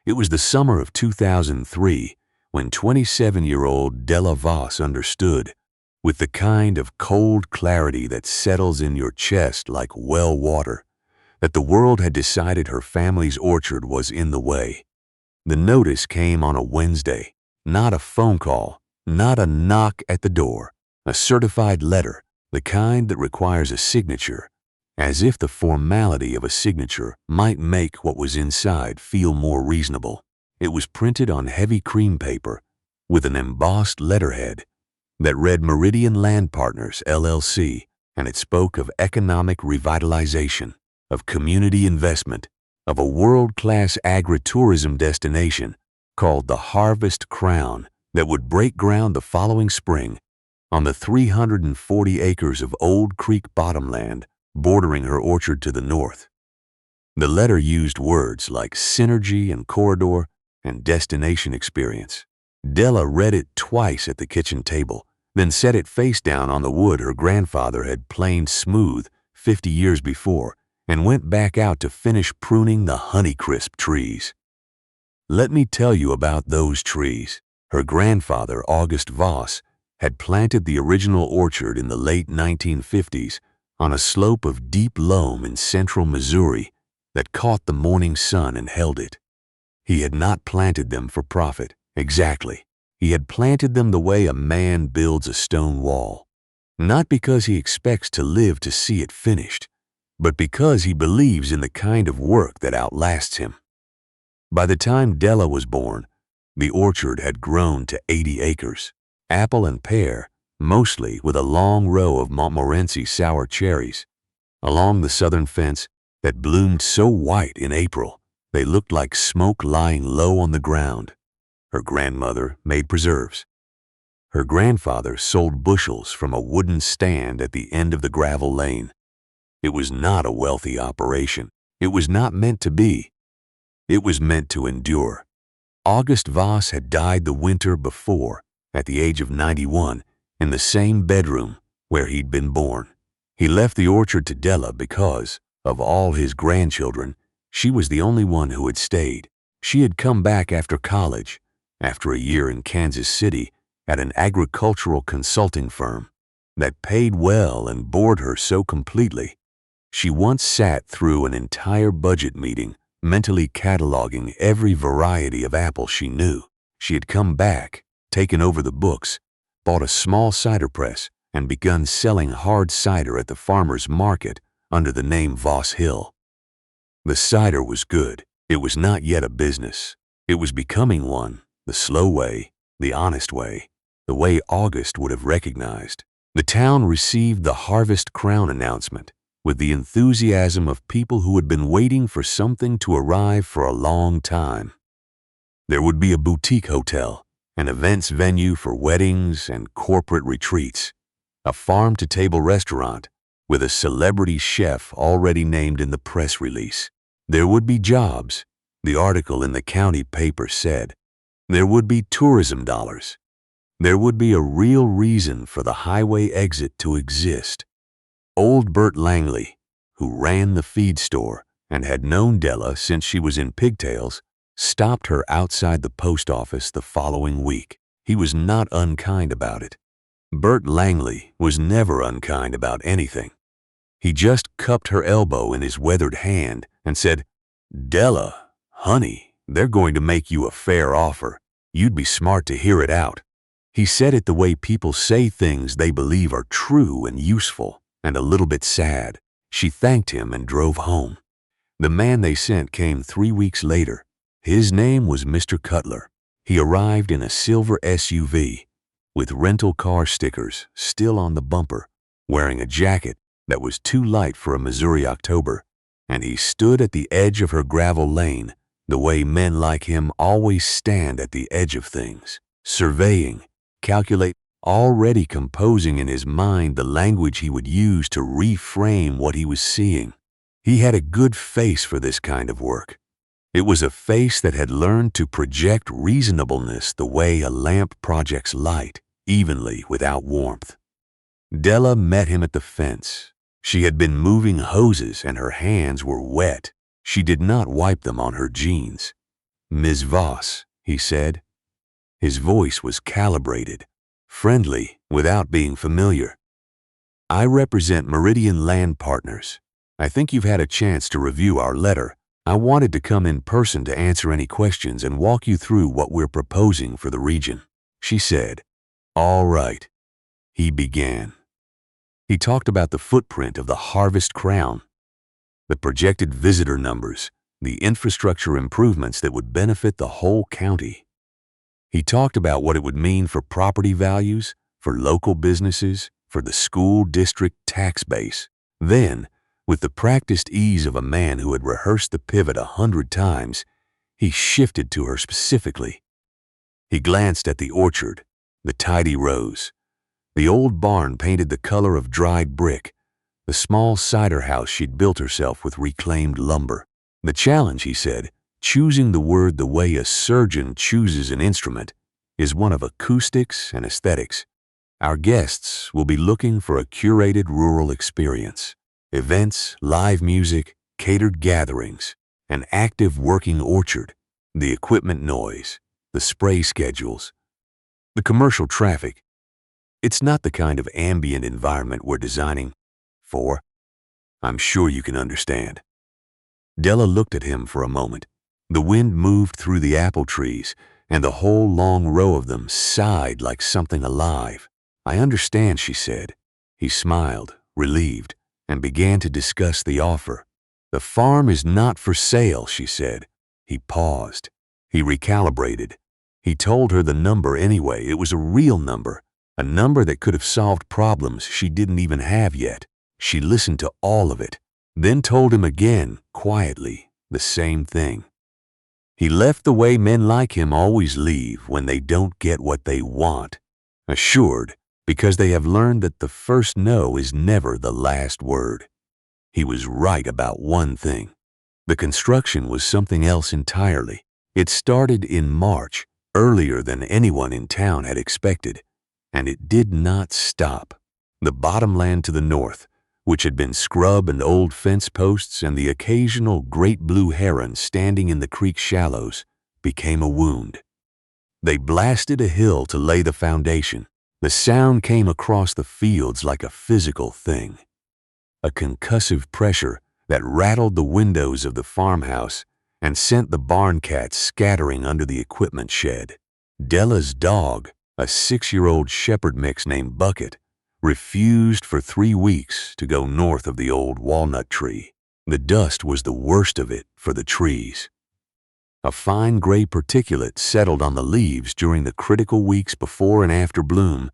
It was the summer of 2003 when 27-year-old Della Voss understood, with the kind of cold clarity that settles in your chest like well water, that the world had decided her family's orchard was in the way. The notice came on a Wednesday, not a phone call, not a knock at the door, a certified letter, the kind that requires a signature, as if the formality of a signature might make what was inside feel more reasonable. It was printed on heavy cream paper with an embossed letterhead that read Meridian Land Partners, LLC, and it spoke of economic revitalization, of community investment, of a world-class agritourism destination called the Harvest Crown that would break ground the following spring on the 340 acres of Old Creek bottomland bordering her orchard to the north. The letter used words like synergy and corridor and destination experience. Della read it twice at the kitchen table, then set it face down on the wood her grandfather had planed smooth 50 years before, and went back out to finish pruning the Honeycrisp trees. Let me tell you about those trees. Her grandfather, August Voss, had planted the original orchard in the late 1950s on a slope of deep loam in central Missouri that caught the morning sun and held it. He had not planted them for profit, exactly. He had planted them the way a man builds a stone wall, not because he expects to live to see it finished, but because he believes in the kind of work that outlasts him. By the time Della was born, the orchard had grown to 80 acres, apple and pear, mostly, with a long row of Montmorency sour cherries. Along the southern fence that bloomed so white in April, they looked like smoke lying low on the ground. Her grandmother made preserves. Her grandfather sold bushels from a wooden stand at the end of the gravel lane. It was not a wealthy operation. It was not meant to be. It was meant to endure. August Voss had died the winter before, at the age of 91, in the same bedroom where he'd been born. He left the orchard to Della because, of all his grandchildren, she was the only one who had stayed. She had come back after college, after a year in Kansas City at an agricultural consulting firm that paid well and bored her so completely. She once sat through an entire budget meeting, mentally cataloging every variety of apple she knew. She had come back, taken over the books, bought a small cider press, and begun selling hard cider at the farmer's market under the name Voss Hill. The cider was good. It was not yet a business. It was becoming one, the slow way, the honest way, the way August would have recognized. The town received the Harvest Crown announcement with the enthusiasm of people who had been waiting for something to arrive for a long time. There would be a boutique hotel, an events venue for weddings and corporate retreats, a farm-to-table restaurant with a celebrity chef already named in the press release. There would be jobs, the article in the county paper said. There would be tourism dollars. There would be a real reason for the highway exit to exist. Old Bert Langley, who ran the feed store and had known Della since she was in pigtails, stopped her outside the post office the following week. He was not unkind about it. Bert Langley was never unkind about anything. He just cupped her elbow in his weathered hand and said, "Della, honey, they're going to make you a fair offer. You'd be smart to hear it out." He said it the way people say things they believe are true and useful, and a little bit sad. She thanked him and drove home. The man they sent came 3 weeks later. His name was Mr. Cutler. He arrived in a silver SUV with rental car stickers still on the bumper, wearing a jacket that was too light for a Missouri October, and he stood at the edge of her gravel lane the way men like him always stand at the edge of things, surveying, calculating, already composing in his mind the language he would use to reframe what he was seeing. He had a good face for this kind of work. It was a face that had learned to project reasonableness the way a lamp projects light, evenly without warmth. Della met him at the fence. She had been moving hoses and her hands were wet. She did not wipe them on her jeans. "Ms. Voss," he said. His voice was calibrated, friendly without being familiar. "I represent Meridian Land Partners. I think you've had a chance to review our letter. I wanted to come in person to answer any questions and walk you through what we're proposing for the region," she said. "All right," he began. He talked about the footprint of the Harvest Crown, the projected visitor numbers, the infrastructure improvements that would benefit the whole county. He talked about what it would mean for property values, for local businesses, for the school district tax base. Then, with the practiced ease of a man who had rehearsed the pivot 100 times, he shifted to her specifically. He glanced at the orchard, the tidy rows, the old barn painted the color of dried brick, the small cider house she'd built herself with reclaimed lumber. The challenge, he said, choosing the word the way a surgeon chooses an instrument, is one of acoustics and aesthetics. Our guests will be looking for a curated rural experience. Events, live music, catered gatherings, an active working orchard, the equipment noise, the spray schedules, the commercial traffic. It's not the kind of ambient environment we're designing for. I'm sure you can understand." Della looked at him for a moment. The wind moved through the apple trees, and the whole long row of them sighed like something alive. "I understand," she said. He smiled, relieved, and began to discuss the offer. "The farm is not for sale," she said. He paused. He recalibrated. He told her the number anyway. It was a real number, a number that could have solved problems she didn't even have yet. She listened to all of it, then told him again, quietly, the same thing. He left the way men like him always leave when they don't get what they want, assured, because they have learned that the first no is never the last word. He was right about one thing. The construction was something else entirely. It started in March, earlier than anyone in town had expected, and it did not stop. The bottomland to the north, which had been scrub and old fence posts and the occasional great blue heron standing in the creek shallows, became a wound. They blasted a hill to lay the foundation. The sound came across the fields like a physical thing, a concussive pressure that rattled the windows of the farmhouse and sent the barn cats scattering under the equipment shed. Della's dog, a 6-year-old shepherd mix named Bucket, refused for 3 weeks to go north of the old walnut tree. The dust was the worst of it for the trees. A fine gray particulate settled on the leaves during the critical weeks before and after bloom,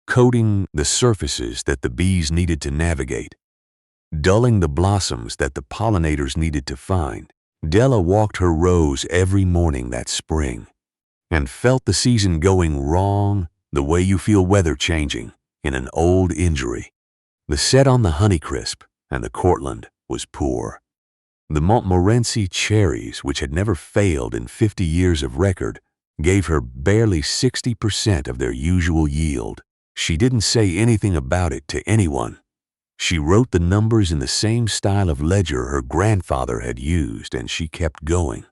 coating the surfaces that the bees needed to navigate, dulling the blossoms that the pollinators needed to find. Della walked her rows every morning that spring and felt the season going wrong the way you feel weather changing in an old injury. The set on the Honeycrisp and the Cortland was poor. The Montmorency cherries, which had never failed in 50 years of record, gave her barely 60% of their usual yield. She didn't say anything about it to anyone. She wrote the numbers in the same style of ledger her grandfather had used, and she kept going.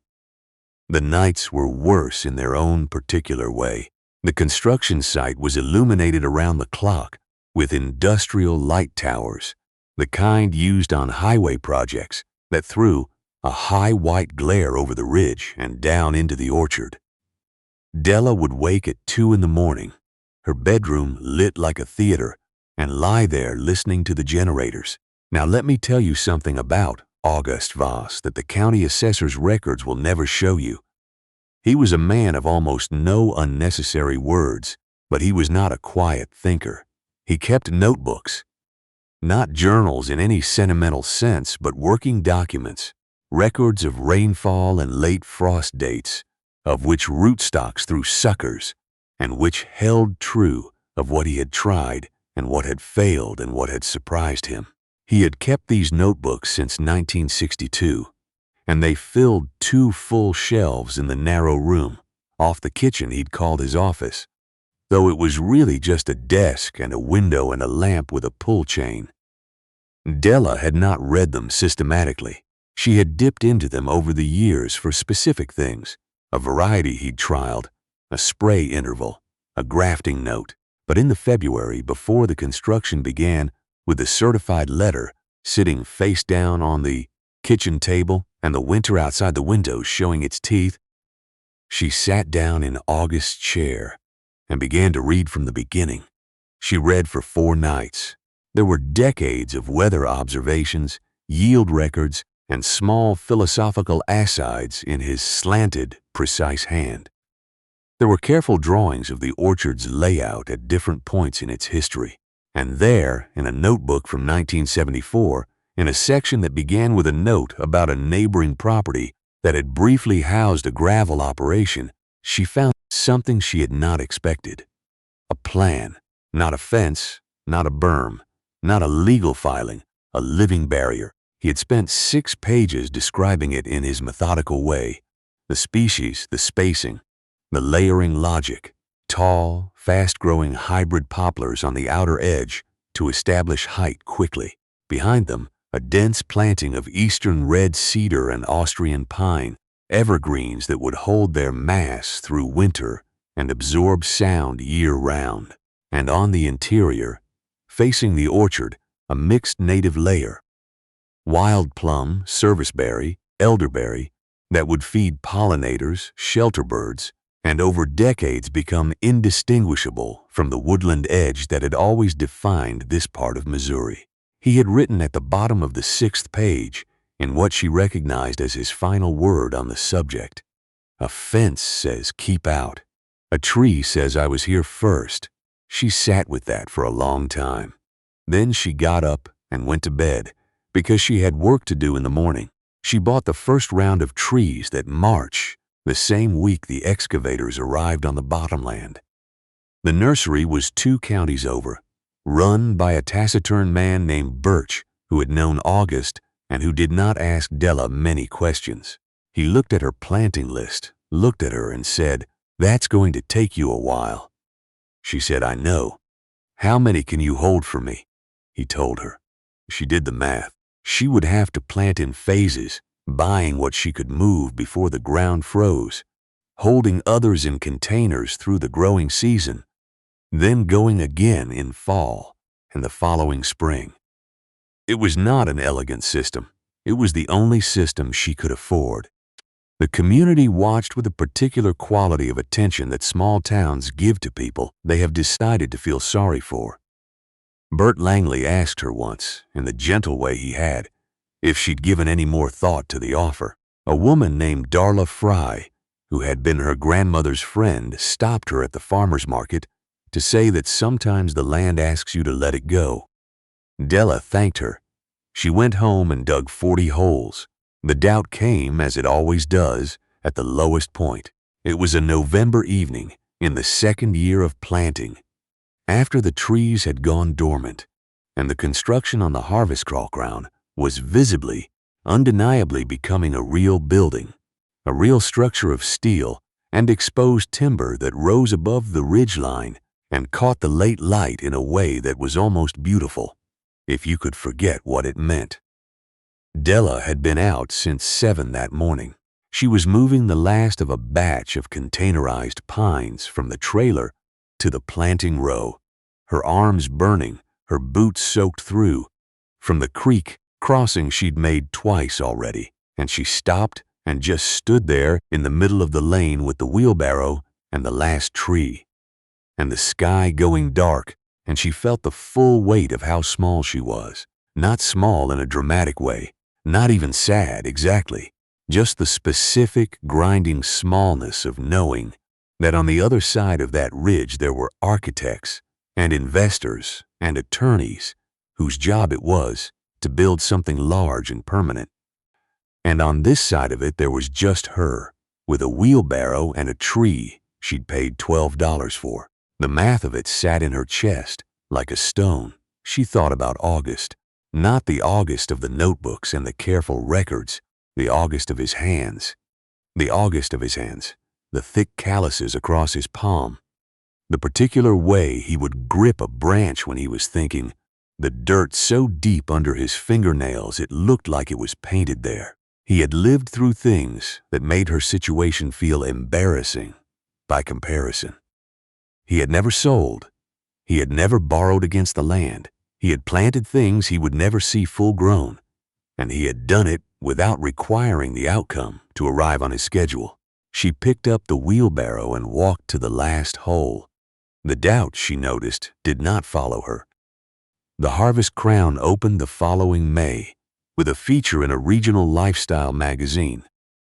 The nights were worse in their own particular way. The construction site was illuminated around the clock with industrial light towers, the kind used on highway projects that threw a high white glare over the ridge and down into the orchard. Della would wake at 2 in the morning, her bedroom lit like a theater, and lie there listening to the generators. Now let me tell you something about August Voss that the county assessor's records will never show you. He was a man of almost no unnecessary words, but he was not a quiet thinker. He kept notebooks, not journals in any sentimental sense, but working documents, records of rainfall and late frost dates, of which rootstocks threw suckers, and which held true of what he had tried and what had failed and what had surprised him. He had kept these notebooks since 1962, and they filled 2 full shelves in the narrow room off the kitchen he'd called his office, though it was really just a desk and a window and a lamp with a pull chain. Della had not read them systematically. She had dipped into them over the years for specific things, a variety he'd trialed, a spray interval, a grafting note. But in the February before the construction began, with the certified letter sitting face down on the kitchen table and the winter outside the window showing its teeth, she sat down in August's chair and began to read from the beginning. She read for 4 nights. There were decades of weather observations, yield records, and small philosophical asides in his slanted, precise hand. There were careful drawings of the orchard's layout at different points in its history. And there, in a notebook from 1974, in a section that began with a note about a neighboring property that had briefly housed a gravel operation, she found something she had not expected. A plan, not a fence, not a berm, not a legal filing, a living barrier. He had spent 6 pages describing it in his methodical way. The species, the spacing, the layering logic, tall, fast-growing hybrid poplars on the outer edge to establish height quickly. Behind them, a dense planting of eastern red cedar and Austrian pine, evergreens that would hold their mass through winter and absorb sound year-round. And on the interior, facing the orchard, a mixed native layer, wild plum, serviceberry, elderberry, that would feed pollinators, shelter birds, and over decades become indistinguishable from the woodland edge that had always defined this part of Missouri. He had written at the bottom of the 6th page, in what she recognized as his final word on the subject, "A fence says keep out. A tree says I was here first." She sat with that for a long time. Then she got up and went to bed, because she had work to do in the morning. She bought the first round of trees that March, the same week the excavators arrived on the bottomland. The nursery was 2 counties over, run by a taciturn man named Birch, who had known August and who did not ask Della many questions. He looked at her planting list, looked at her and said, "That's going to take you a while." She said, "I know." "How many can you hold for me?" He told her. She did the math. She would have to plant in phases, buying what she could move before the ground froze, holding others in containers through the growing season, then going again in fall and the following spring. It was not an elegant system. It was the only system she could afford. The community watched with a particular quality of attention that small towns give to people they have decided to feel sorry for. Bert Langley asked her once, in the gentle way he had, if she'd given any more thought to the offer. A woman named Darla Fry, who had been her grandmother's friend, stopped her at the farmer's market to say that sometimes the land asks you to let it go. Della thanked her. She went home and dug 40 holes. The doubt came, as it always does, at the lowest point. It was a November evening, in the 2nd year of planting, after the trees had gone dormant, and the construction on the harvest crop ground was visibly, undeniably becoming a real building, a real structure of steel and exposed timber that rose above the ridgeline and caught the late light in a way that was almost beautiful, if you could forget what it meant. Della had been out since 7 that morning. She was moving the last of a batch of containerized pines from the trailer to the planting row, her arms burning, her boots soaked through. From the creek crossing she'd made twice already, and she stopped and just stood there in the middle of the lane with the wheelbarrow and the last tree, and the sky going dark, and she felt the full weight of how small she was. Not small in a dramatic way, not even sad exactly, just the specific, grinding smallness of knowing that on the other side of that ridge there were architects and investors and attorneys whose job it was to build something large and permanent. And on this side of it there was just her, with a wheelbarrow and a tree she'd paid $12 for. The math of it sat in her chest like a stone. She thought about August, not the August of the notebooks and the careful records, the August of his hands. The August of his hands, the thick calluses across his palm, the particular way he would grip a branch when he was thinking, the dirt so deep under his fingernails it looked like it was painted there. He had lived through things that made her situation feel embarrassing by comparison. He had never sold. He had never borrowed against the land. He had planted things he would never see full grown, and he had done it without requiring the outcome to arrive on his schedule. She picked up the wheelbarrow and walked to the last hole. The doubt, she noticed, did not follow her. The Harvest Crown opened the following May with a feature in a regional lifestyle magazine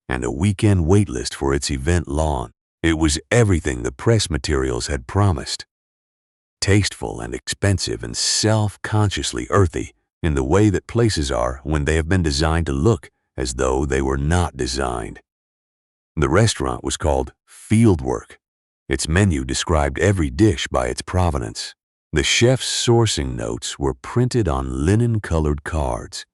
and a weekend waitlist for its event lawn. It was everything the press materials had promised. Tasteful and expensive and self-consciously earthy in the way that places are when they have been designed to look as though they were not designed. The restaurant was called Fieldwork. Its menu described every dish by its provenance. The chef's sourcing notes were printed on linen-colored cards.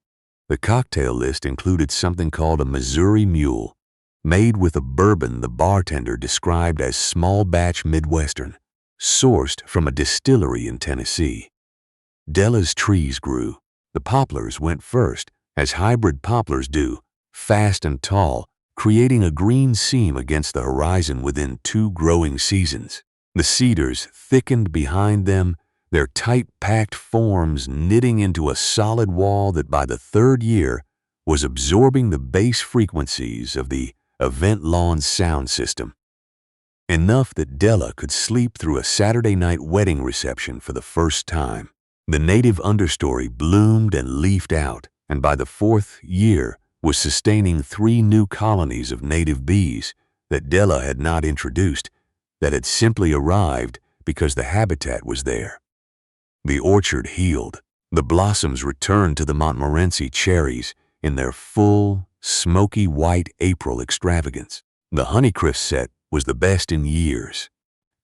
The cocktail list included something called a Missouri Mule, made with a bourbon the bartender described as small-batch Midwestern, sourced from a distillery in Tennessee. Della's trees grew. The poplars went first, as hybrid poplars do, fast and tall, creating a green seam against the horizon within 2 growing seasons. The cedars thickened behind them, their tight-packed forms knitting into a solid wall that by the 3rd year was absorbing the bass frequencies of the event lawn sound system. Enough that Della could sleep through a Saturday night wedding reception for the first time. The native understory bloomed and leafed out, and by the 4th year was sustaining 3 new colonies of native bees that Della had not introduced, that had simply arrived because the habitat was there. The orchard healed. The blossoms returned to the Montmorency cherries in their full, smoky white April extravagance. The Honeycrisp set was the best in years.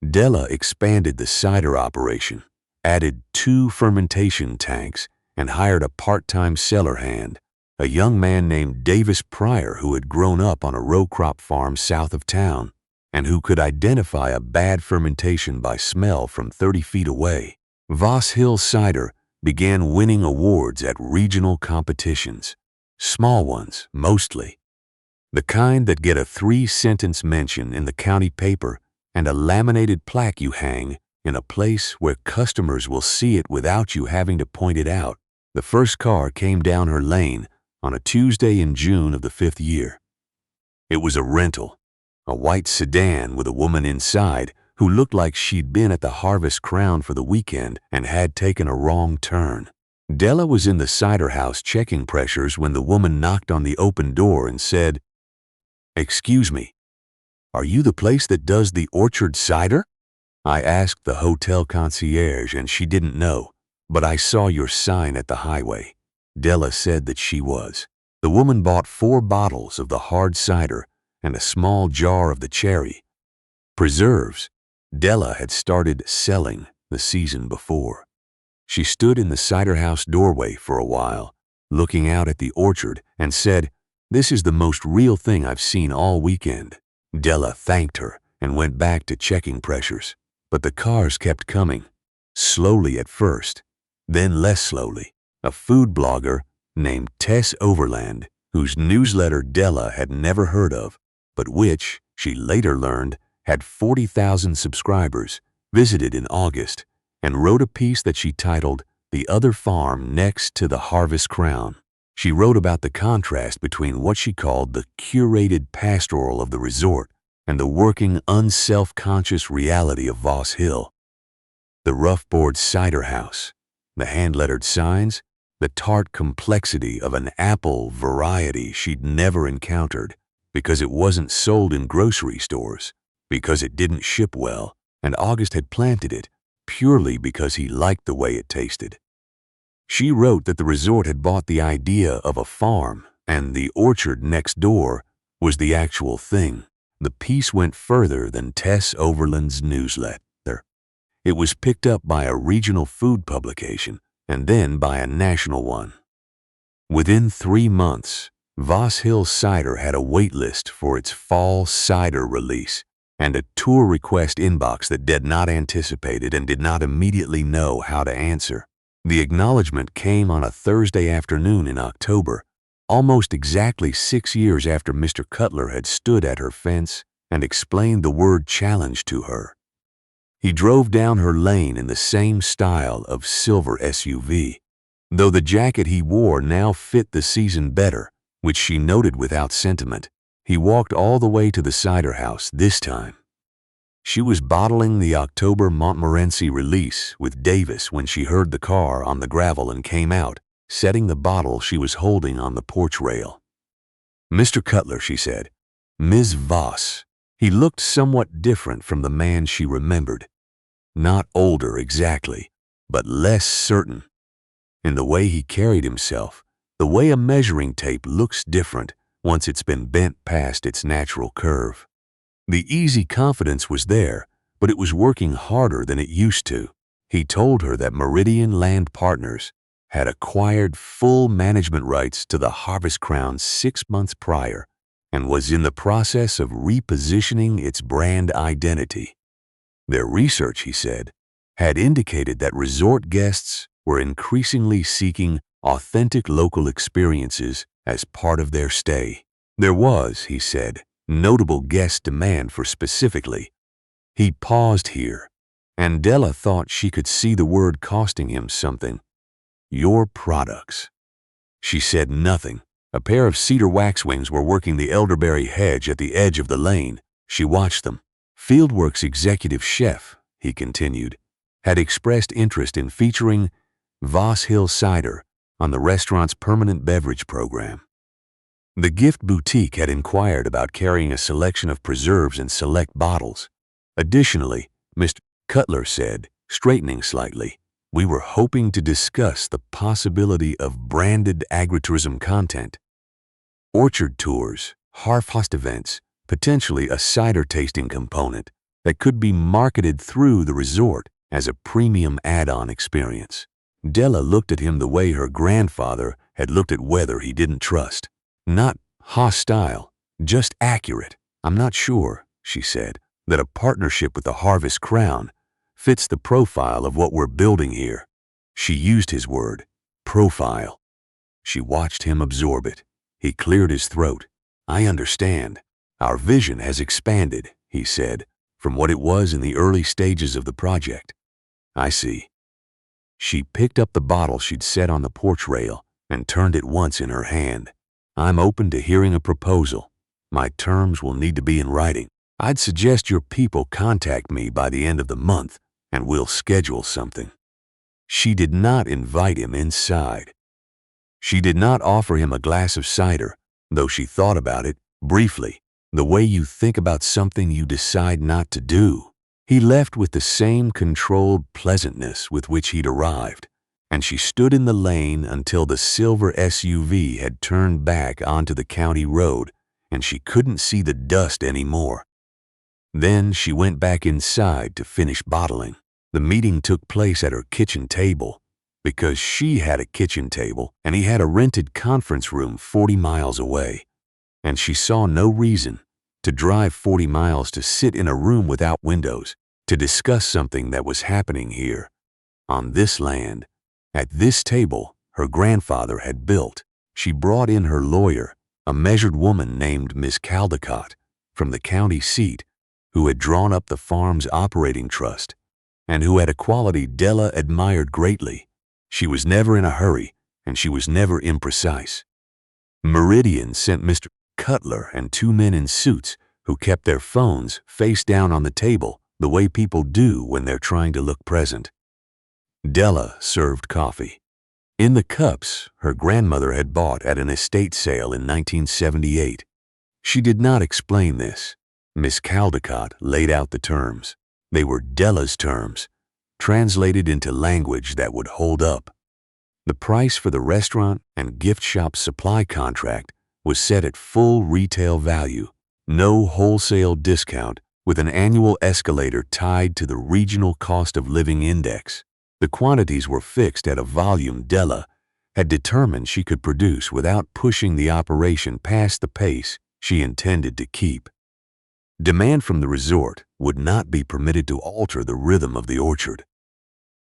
Della expanded the cider operation, added 2 fermentation tanks, and hired a part-time cellar hand, a young man named Davis Pryor who had grown up on a row crop farm south of town and who could identify a bad fermentation by smell from 30 feet away. Voss Hill Cider began winning awards at regional competitions, small ones mostly, the kind that get a 3-sentence mention in the county paper and a laminated plaque you hang in a place where customers will see it without you having to point it out. The first car came down her lane on a Tuesday in June of the 5th year. It was a rental, a white sedan with a woman inside who looked like she'd been at the Harvest Crown for the weekend and had taken a wrong turn. Della was in the cider house checking pressures when the woman knocked on the open door and said, "Excuse me, are you the place that does the orchard cider?" I asked the hotel concierge and she didn't know, but I saw your sign at the highway. Della said that she was. The woman bought 4 bottles of the hard cider and a small jar of the cherry. Preserves Della had started selling the season before. She stood in the cider house doorway for a while, looking out at the orchard, and said, "This is the most real thing I've seen all weekend." Della thanked her and went back to checking pressures. But the cars kept coming, slowly at first, then less slowly. A food blogger named Tess Overland, whose newsletter Della had never heard of, but which, she later learned, had 40,000 subscribers, visited in August and wrote a piece that she titled "The Other Farm Next to the Harvest Crown." She wrote about the contrast between what she called the curated pastoral of the resort and the working, unself-conscious reality of Voss Hill. The rough-board cider house, the hand-lettered signs, the tart complexity of an apple variety she'd never encountered because it wasn't sold in grocery stores, because it didn't ship well, and August had planted it purely because he liked the way it tasted. She wrote that the resort had bought the idea of a farm, and the orchard next door was the actual thing. The piece went further than Tess Overland's newsletter. It was picked up by a regional food publication and then by a national one. Within 3 months, Voss Hill Cider had a wait list for its fall cider release and a tour request inbox that did not anticipate it and did not immediately know how to answer. The acknowledgement came on a Thursday afternoon in October, almost exactly 6 years after Mr. Cutler had stood at her fence and explained the word challenge to her. He drove down her lane in the same style of silver SUV, though the jacket he wore now fit the season better, which she noted without sentiment. He walked all the way to the cider house this time. She was bottling the October Montmorency release with Davis when she heard the car on the gravel and came out, setting the bottle she was holding on the porch rail. "Mr. Cutler," she said. "Ms. Voss." He looked somewhat different from the man she remembered. Not older exactly, but less certain. In the way he carried himself, the way a measuring tape looks different once it's been bent past its natural curve. The easy confidence was there, but it was working harder than it used to. He told her that Meridian Land Partners had acquired full management rights to the Harvest Crown 6 months prior and was in the process of repositioning its brand identity. Their research, he said, had indicated that resort guests were increasingly seeking authentic local experiences as part of their stay. There was, he said, notable guest demand for specifically. He paused here, and Della thought she could see the word costing him something. "Your products." She said nothing. A pair of cedar waxwings were working the elderberry hedge at the edge of the lane. She watched them. Fieldworks executive chef, he continued, had expressed interest in featuring Voss Hill cider on the restaurant's permanent beverage program. The gift boutique had inquired about carrying a selection of preserves in select bottles. Additionally, Mr. Cutler said, straightening slightly, "We were hoping to discuss the possibility of branded agritourism content. Orchard tours, harvest events, potentially a cider tasting component that could be marketed through the resort as a premium add-on experience." Della looked at him the way her grandfather had looked at weather he didn't trust. "Not hostile, just accurate. I'm not sure," she said, "that a partnership with the Harvest Crown fits the profile of what we're building here." She used his word, profile. She watched him absorb it. He cleared his throat. "I understand. Our vision has expanded," he said, "from what it was in the early stages of the project." "I see." She picked up the bottle she'd set on the porch rail and turned it once in her hand. "I'm open to hearing a proposal. My terms will need to be in writing. I'd suggest your people contact me by the end of the month, and we'll schedule something." She did not invite him inside. She did not offer him a glass of cider, though she thought about it, briefly, the way you think about something you decide not to do. He left with the same controlled pleasantness with which he'd arrived, and she stood in the lane until the silver SUV had turned back onto the county road and she couldn't see the dust anymore. Then she went back inside to finish bottling. The meeting took place at her kitchen table because she had a kitchen table and he had a rented conference room 40 miles away, and she saw no reason to drive 40 miles to sit in a room without windows to discuss something that was happening here, on this land, at this table her grandfather had built. She brought in her lawyer, a measured woman named Miss Caldecott, from the county seat, who had drawn up the farm's operating trust, and who had a quality Della admired greatly. She was never in a hurry, and she was never imprecise. Meridian sent Mr. Cutler and 2 men in suits who kept their phones face down on the table the way people do when they're trying to look present. Della served coffee. In the cups her grandmother had bought at an estate sale in 1978. She did not explain this. Miss Caldecott laid out the terms. They were Della's terms, translated into language that would hold up. The price for the restaurant and gift shop supply contract was set at full retail value, no wholesale discount, with an annual escalator tied to the regional cost of living index. The quantities were fixed at a volume Della had determined she could produce without pushing the operation past the pace she intended to keep. Demand from the resort would not be permitted to alter the rhythm of the orchard.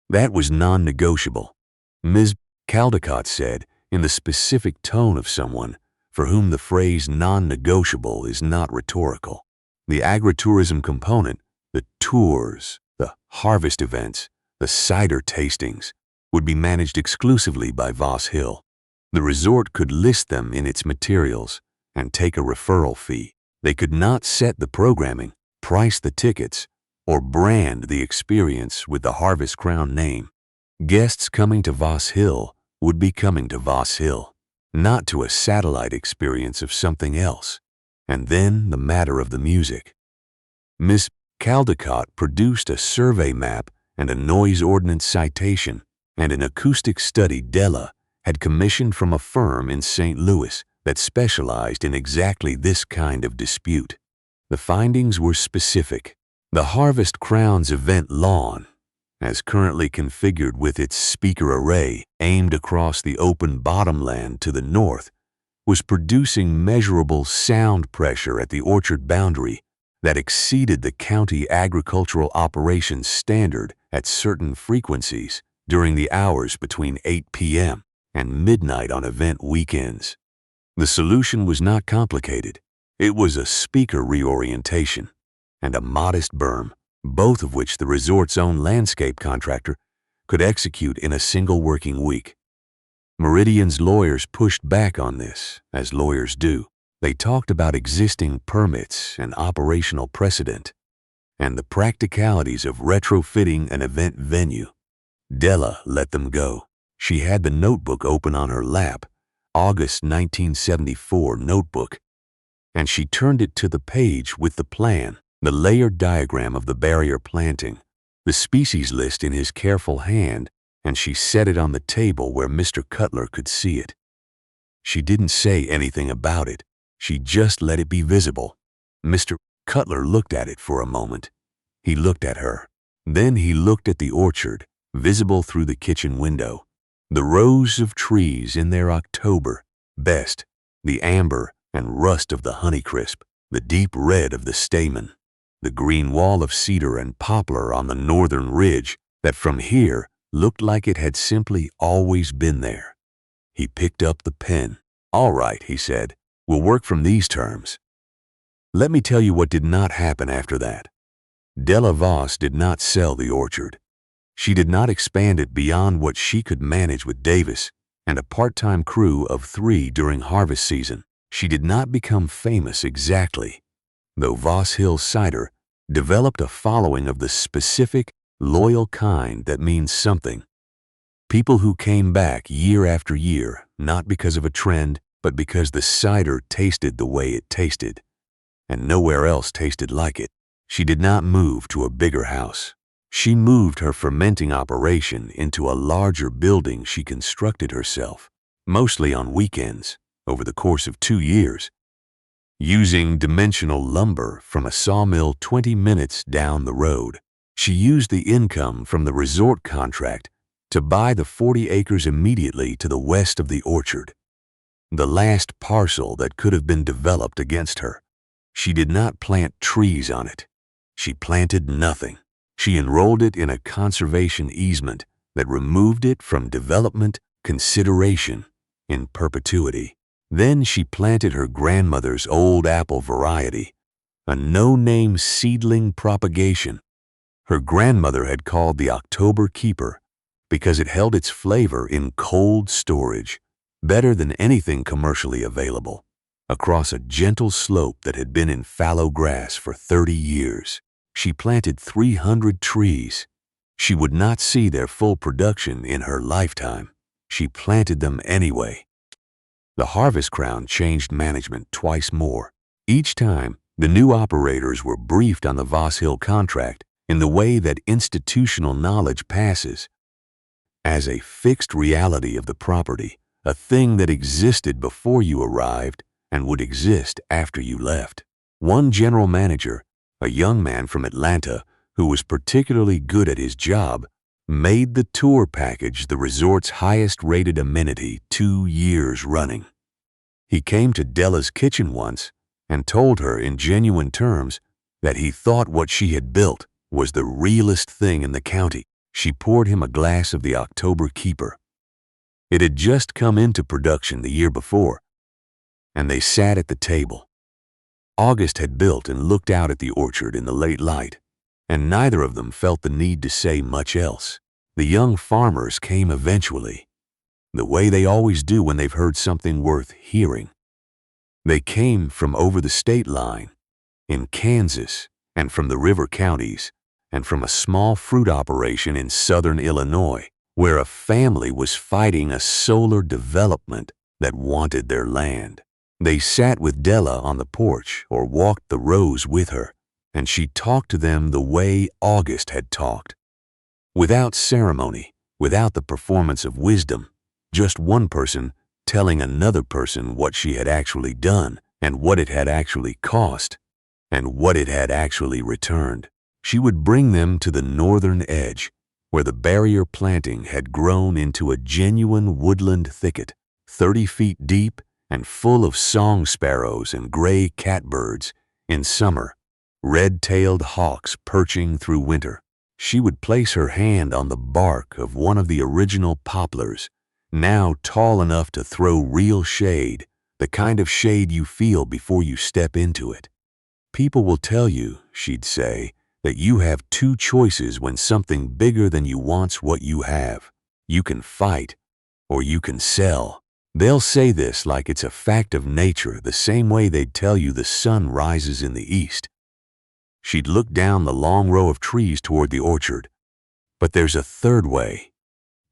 That was non-negotiable. Ms. Caldecott said in the specific tone of someone for whom the phrase non-negotiable is not rhetorical. The agritourism component, the tours, the harvest events, the cider tastings, would be managed exclusively by Voss Hill. The resort could list them in its materials and take a referral fee. They could not set the programming, price the tickets, or brand the experience with the Harvest Crown name. Guests coming to Voss Hill would be coming to Voss Hill, not to a satellite experience of something else. And then the matter of the music. Miss Caldecott produced a survey map and a noise ordinance citation and an acoustic study Della had commissioned from a firm in St. Louis that specialized in exactly this kind of dispute. The findings were specific. The Harvest Crown's event lawn, as currently configured with its speaker array aimed across the open bottomland to the north, was producing measurable sound pressure at the orchard boundary that exceeded the county agricultural operations standard at certain frequencies during the hours between 8 p.m. and midnight on event weekends. The solution was not complicated. It was a speaker reorientation and a modest berm, both of which the resort's own landscape contractor could execute in a single working week. Meridian's lawyers pushed back on this, as lawyers do. They talked about existing permits and operational precedent, and the practicalities of retrofitting an event venue. Della let them go. She had the notebook open on her lap, August 1974 notebook, and she turned it to the page with the plan, the layered diagram of the barrier planting, the species list in his careful hand, and she set it on the table where Mr. Cutler could see it. She didn't say anything about it. She just let it be visible. Mr. Cutler looked at it for a moment. He looked at her. Then he looked at the orchard, visible through the kitchen window. The rows of trees in their October best, the amber and rust of the honeycrisp, the deep red of the stamen, the green wall of cedar and poplar on the northern ridge that from here looked like it had simply always been there. He picked up the pen. "All right," he said, "we'll work from these terms." Let me tell you what did not happen after that. Della Voss did not sell the orchard. She did not expand it beyond what she could manage with Davis and a part-time crew of 3 during harvest season. She did not become famous exactly, though Voss Hill cider developed a following of the specific, loyal kind that means something. People who came back year after year, not because of a trend, but because the cider tasted the way it tasted, and nowhere else tasted like it. She did not move to a bigger house. She moved her fermenting operation into a larger building she constructed herself, mostly on weekends, over the course of 2 years, using dimensional lumber from a sawmill 20 minutes down the road. She used the income from the resort contract to buy the 40 acres immediately to the west of the orchard, the last parcel that could have been developed against her. She did not plant trees on it. She planted nothing. She enrolled it in a conservation easement that removed it from development consideration in perpetuity. Then she planted her grandmother's old apple variety, a no-name seedling propagation. Her grandmother had called the October Keeper because it held its flavor in cold storage, better than anything commercially available, across a gentle slope that had been in fallow grass for 30 years. She planted 300 trees. She would not see their full production in her lifetime. She planted them anyway. The Harvest Crown changed management twice more. Each time, the new operators were briefed on the Voss Hill contract in the way that institutional knowledge passes, as a fixed reality of the property, a thing that existed before you arrived and would exist after you left. One general manager, a young man from Atlanta who was particularly good at his job, made the tour package the resort's highest-rated amenity 2 years running. He came to Della's kitchen once and told her in genuine terms that he thought what she had built was the realest thing in the county. She poured him a glass of the October Keeper. It had just come into production the year before, and they sat at the table. August had built and looked out at the orchard in the late light, and neither of them felt the need to say much else. The young farmers came eventually, the way they always do when they've heard something worth hearing. They came from over the state line, in Kansas, and from the river counties, and from a small fruit operation in southern Illinois, where a family was fighting a solar development that wanted their land. They sat with Della on the porch or walked the rows with her, and she talked to them the way August had talked. Without ceremony, without the performance of wisdom, just one person telling another person what she had actually done and what it had actually cost and what it had actually returned. She would bring them to the northern edge, where the barrier planting had grown into a genuine woodland thicket, 30 feet deep and full of song sparrows and gray catbirds in summer, red-tailed hawks perching through winter. She would place her hand on the bark of one of the original poplars, now tall enough to throw real shade, the kind of shade you feel before you step into it. People will tell you, she'd say, that you have two choices when something bigger than you wants what you have. You can fight, or you can sell. They'll say this like it's a fact of nature, the same way they'd tell you the sun rises in the east. She'd look down the long row of trees toward the orchard. But there's a third way.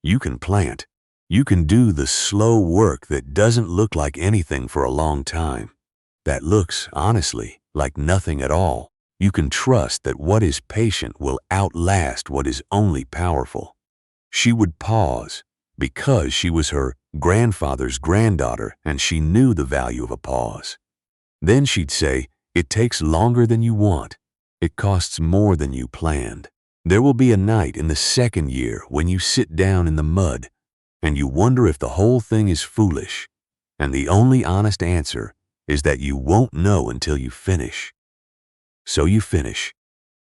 You can plant. You can do the slow work that doesn't look like anything for a long time. That looks, honestly, like nothing at all. You can trust that what is patient will outlast what is only powerful. She would pause, because she was her grandfather's granddaughter and she knew the value of a pause. Then she'd say, "It takes longer than you want. It costs more than you planned. There will be a night in the second year when you sit down in the mud and you wonder if the whole thing is foolish, and the only honest answer is that you won't know until you finish." So you finish.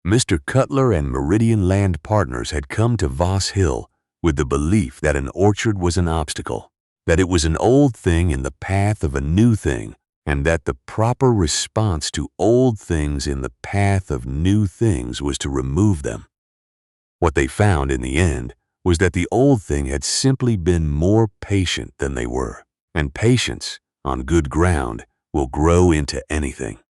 Mr. Cutler and Meridian Land Partners had come to Voss Hill with the belief that an orchard was an obstacle, that it was an old thing in the path of a new thing, and that the proper response to old things in the path of new things was to remove them. What they found in the end was that the old thing had simply been more patient than they were, and patience, on good ground, will grow into anything.